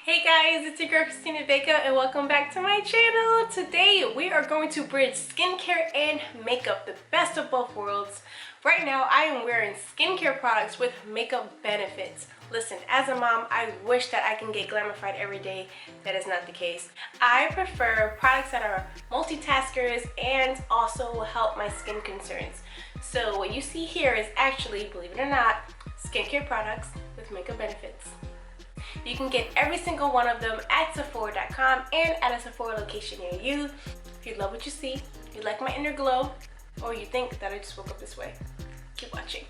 Hey guys, it's your girl Christina Baker and welcome back to my channel. Today we are going to bridge skincare and makeup, the best of both worlds. Right now I am wearing skincare products with makeup benefits. Listen, as a mom, I wish that I can get glamified every day. That is not the case. I prefer products that are multitaskers and also will help my skin concerns. So what you see here is actually, believe it or not, skincare products with makeup benefits. You can get every single one of them at Sephora.com and at a Sephora location near you. If you love what you see, you like my inner glow, or you think that I just woke up this way, keep watching.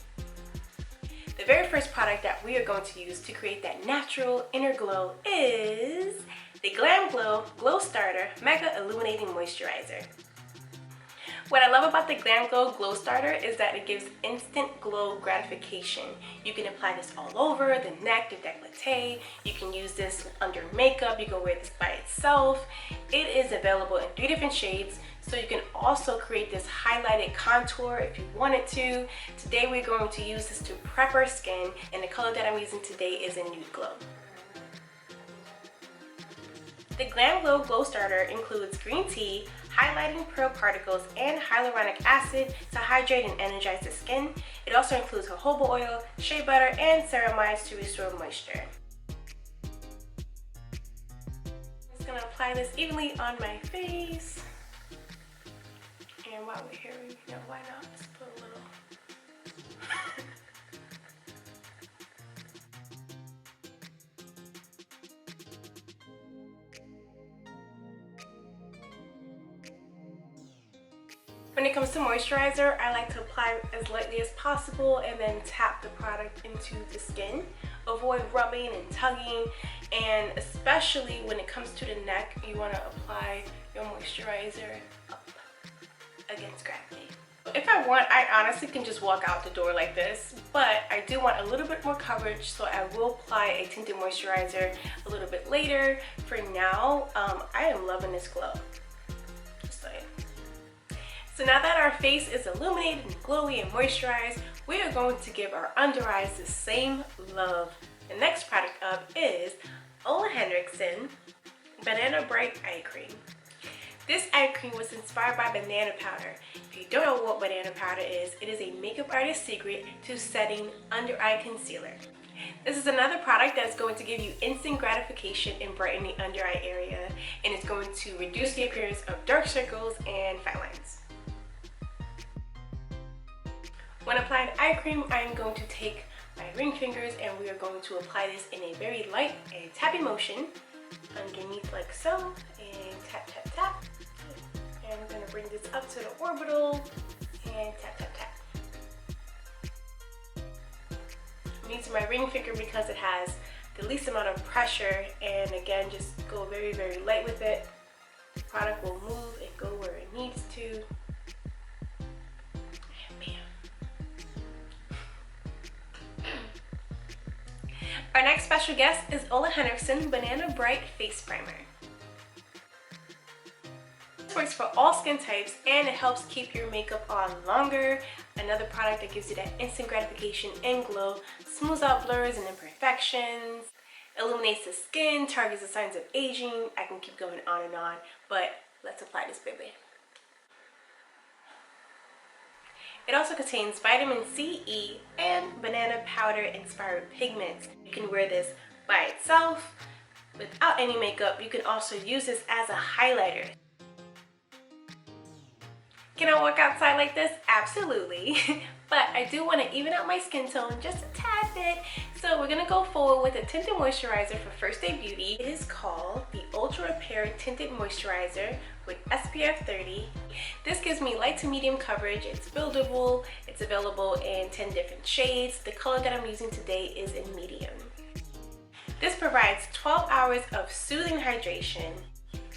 The very first product that we are going to use to create that natural inner glow is the GLAMGLOW Glow Starter Mega Illuminating Moisturizer. What I love about the GLAMGLOW Glow Starter is that it gives instant glow gratification. You can apply this all over the neck, the décolleté. You can use this under makeup. You can wear this by itself. It is available in 3 different shades, so you can also create this highlighted contour if you wanted to. Today we're going to use this to prep our skin, and the color that I'm using today is a nude glow. The GLAMGLOW Glow Starter includes green tea, highlighting pearl particles, and hyaluronic acid to hydrate and energize the skin. It also includes jojoba oil, shea butter, and ceramides to restore moisture. I'm just going to apply this evenly on my face. And while we're here, you know, why not? Just put a little. When it comes to moisturizer, I like to apply as lightly as possible and then tap the product into the skin. Avoid rubbing and tugging, and especially when it comes to the neck, you want to apply your moisturizer up against gravity. If I want, I honestly can just walk out the door like this, but I do want a little bit more coverage, so I will apply a tinted moisturizer a little bit later. For now, I am loving this glow. Just saying. So now that our face is illuminated and glowy and moisturized, we are going to give our under eyes the same love. The next product up is OLEHENRIKSEN Banana Bright Eye Cream. This eye cream was inspired by banana powder. If you don't know what banana powder is, it is a makeup artist's secret to setting under eye concealer. This is another product that's going to give you instant gratification and brighten the under eye area, and it's going to reduce the appearance of dark circles and fine lines. When applying eye cream, I am going to take my ring fingers and we are going to apply this in a very light and tappy motion underneath like so, and tap, tap, tap. And I'm going to bring this up to the orbital and tap, tap, tap. I'm using my ring finger because it has the least amount of pressure, and again, just go very, very light with it. The product will move and go where it needs to. Our next special guest is OLEHENRIKSEN Banana Bright Face Primer. This works for all skin types and it helps keep your makeup on longer. Another product that gives you that instant gratification and glow, smooths out blurs and imperfections, illuminates the skin, targets the signs of aging. I can keep going on and on, but let's apply this baby. It also contains vitamin C, E, and banana powder inspired pigments. You can wear this by itself without any makeup. You can also use this as a highlighter. Can I walk outside like this? Absolutely. But I do want to even out my skin tone just a tad bit. So we're going to go forward with a tinted moisturizer for First Day Beauty. It is called the Ultra Repair Tinted Moisturizer with SPF 30. This gives me light to medium coverage. It's buildable. It's available in 10 different shades. The color that I'm using today is in medium. This provides 12 hours of soothing hydration.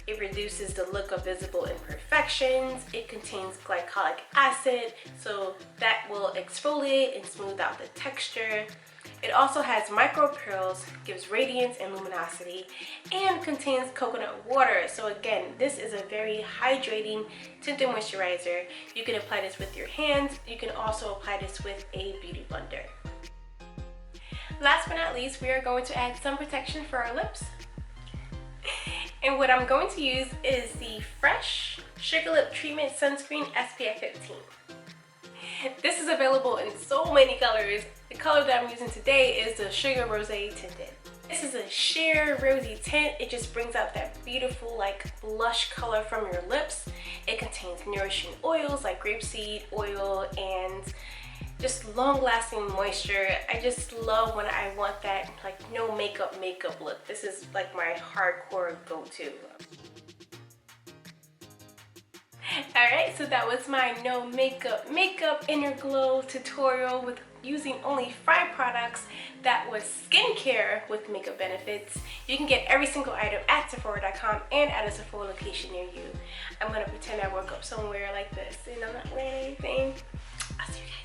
It reduces the look of visible imperfections. It contains glycolic acid, so that will exfoliate and smooth out the texture. It also has micro pearls, gives radiance and luminosity, and contains coconut water. So again, this is a very hydrating tinted moisturizer. You can apply this with your hands. You can also apply this with a beauty blender. Last but not least, we are going to add sun protection for our lips. And what I'm going to use is the Fresh Sugar Lip Treatment Sunscreen SPF 15. This is available in so many colors. The color that I'm using today is the Sugar Rosé Tinted. This is a sheer rosy tint. It just brings out that beautiful like blush color from your lips. It contains nourishing oils like grapeseed oil and just long-lasting moisture. I just love when I want that like no makeup look. This is like my hardcore go-to. Alright, so that was my no makeup inner glow tutorial with using only 5 products that was skincare with makeup benefits. You can get every single item at Sephora.com and at a Sephora location near you. I'm gonna pretend I woke up somewhere like this and I'm not wearing anything. I'll see you guys.